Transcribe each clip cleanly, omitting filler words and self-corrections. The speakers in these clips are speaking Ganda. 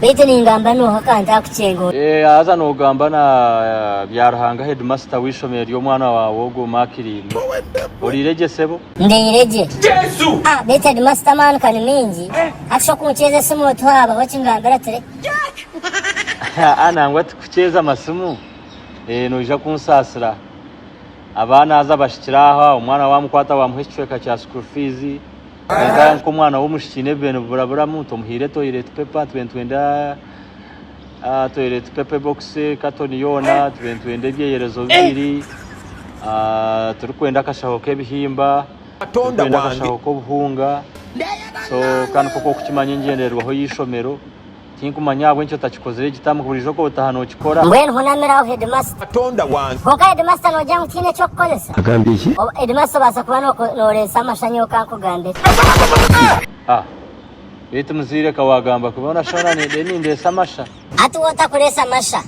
Bete ningamba no hakanta kuchengo. Aza no gamba na byarahanga headmaster w'ishomero ry'omwana wawe ogo Makirindi. Olireje sebo? Ndireje. Yesu. Bete headmaster man kan mingi. Aksho kucheza simu twaba wachingambira tere. Ana ngwati kucheza masimu. Noja kunsasira. Abana aza bashikiraho umwana wamukwata wamuhishweka cha school fees. Nka nko mwana w'umushikine bene burabura muto muhire toilet paper twenda toilet paper box katoni yona twende byeyerezo bibiri turikwenda kashaho kebihimba twenda kashaho ko buhunga so kandi koko kukimanya ngenderwaho yishomero tinkumanya bwencyo tachikozere gitamu kuburijo ko utahano ukikora mbwene hunamira headmaster atonda wange koka headmaster no jangu tine cyo kukolesa agambiki headmaster basa kuba no resa amashanyo kankugambira bete muzire kawagamba kubona shona ni ndesa amasha atu wota kuresa amasha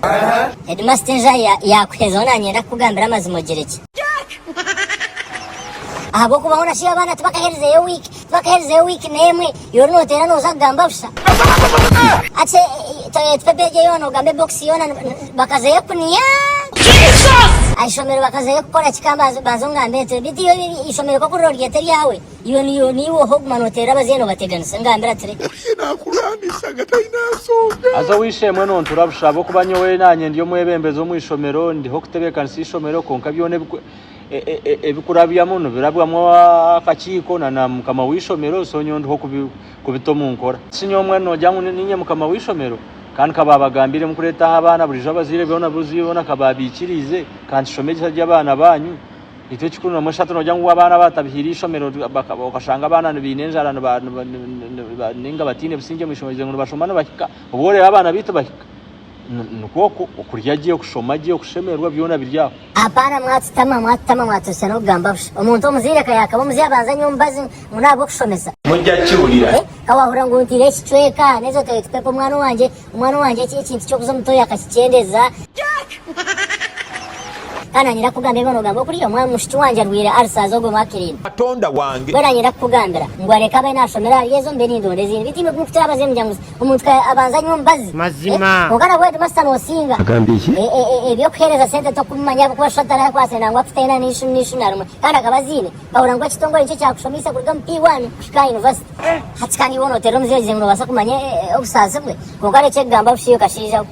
headmaster nja yakweza onanyenda kugambira amazimogereki abo kubona shiya bana tubakahereze week nemwe yorino tera no zagamba busha ate tpepeje yona ugambe box yona bakaze kuniya Jesus aishomero bakaze gukora kikamba bazonga mbete biti yo ishomero ko kurorye teri yawe iyo niwo hogman otera bazeno bateganisa ngambira tere nakuramisa gatayinaso aza wishemwe no turabusha kubanyo we nanye ndiyo mwebembezo mu ishomero ndi hokutebekanisa ishomero konka byone ebikurabya muno birabwamwo akachiko na mukama wishomero sonyo ndo kubitomu nkora sinyomwe no jangu ninye mukama wishomero kandi kababagambire mukureta abana burijo abazire byona buzibona kababikirize kandi shomeje ry'abana banyu ito kikuru namashatu no jangu abana batabihira ishomero bakashanga abana binenjara ninga batine bisinge mushomeje ngo bashomana bahika ubore abana bito bahika nukoko ukuryagiye kushoma giye kushemerwa byona biryaho apana mwatama mwatusana ugamba umuntu omuzire kayaka bomuziya banza nyumbazi munabo kushomesa mujya kiburira kawahura ngo utire kichweka nezo tepepo umwana wanje ikintu cyo kuzo mutoya akakicendeza kana nyira kugambira no gambo kuri umwana mushiti wanje arwira arsazo go Makirindi atonda wange bora nyira kugambira ngo areka baina shomera yezo mbeni ndondezi bitime kumutara zemjangu umuntu abanza nyumbazi mazima ngara wedu master no singa agambiki byo khereza sente to kumanya ko shatara kwase nangwa kutena nishu naruma kana kabazine bahura ngo kitongore cyo cyakushomisa kuri P1 shika university hatskani wono teromze zemno basa kumanya obusaze bwe ngare chegamba bushiyo kashija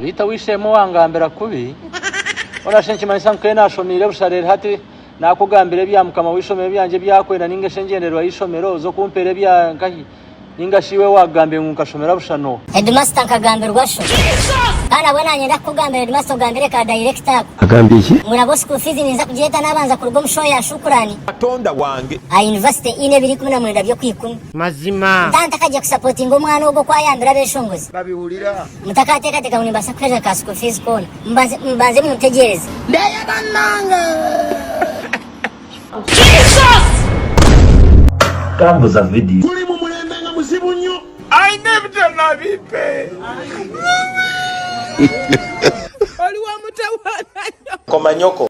bita wishemo wangambira kubi orashenki manisa mkena shomire busharere hati nakugambire bya mukama wishomero byanje byakwenda ningeshe ngenderwa yishomero zo kumpere bya nkahi ningashiwe wagambe nkashomera bushano headmaster nkagambirwa sho kana bwana nyenda kugambira headmaster ugambire ka director agambiki murabo school fees niza kujeta nabanza kurugo musho ya shukrani atonda wange university ine biri kumuna mwenda byo kwikumi mazima ndanta kaje kusupporting umwana ugo kwa yambira beshongozi babihurira mutakateka teka unibasa kweza ka school fees kona mbanze mutegereze ndaya bananga Jesus kambuza video I never done that bipe komanyoko